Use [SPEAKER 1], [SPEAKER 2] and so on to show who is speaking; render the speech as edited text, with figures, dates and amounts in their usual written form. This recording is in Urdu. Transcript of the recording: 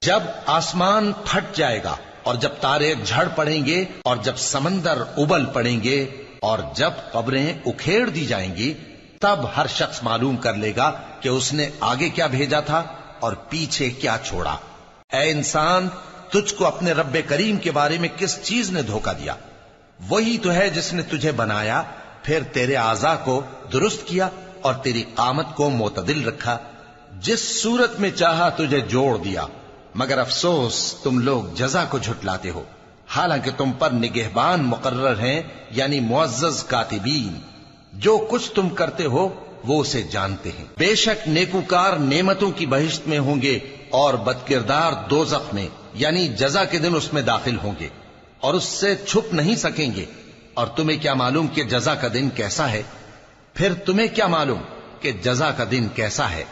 [SPEAKER 1] جب آسمان پھٹ جائے گا اور جب تارے جھڑ پڑیں گے اور جب سمندر ابل پڑیں گے اور جب قبریں اکھیڑ دی جائیں گی، تب ہر شخص معلوم کر لے گا کہ اس نے آگے کیا بھیجا تھا اور پیچھے کیا چھوڑا۔ اے انسان، تجھ کو اپنے رب کریم کے بارے میں کس چیز نے دھوکہ دیا؟ وہی تو ہے جس نے تجھے بنایا، پھر تیرے اعضاء کو درست کیا اور تیری قامت کو معتدل رکھا، جس صورت میں چاہا تجھے جوڑ دیا، مگر افسوس تم لوگ جزا کو جھٹلاتے ہو، حالانکہ تم پر نگہبان مقرر ہیں، یعنی معزز کاتبین۔ جو کچھ تم کرتے ہو وہ اسے جانتے ہیں۔ بے شک نیکوکار نعمتوں کی بہشت میں ہوں گے اور بدکردار دوزخ میں، یعنی جزا کے دن اس میں داخل ہوں گے اور اس سے چھپ نہیں سکیں گے۔ اور تمہیں کیا معلوم کہ جزا کا دن کیسا ہے؟ پھر تمہیں کیا معلوم کہ جزا کا دن کیسا ہے؟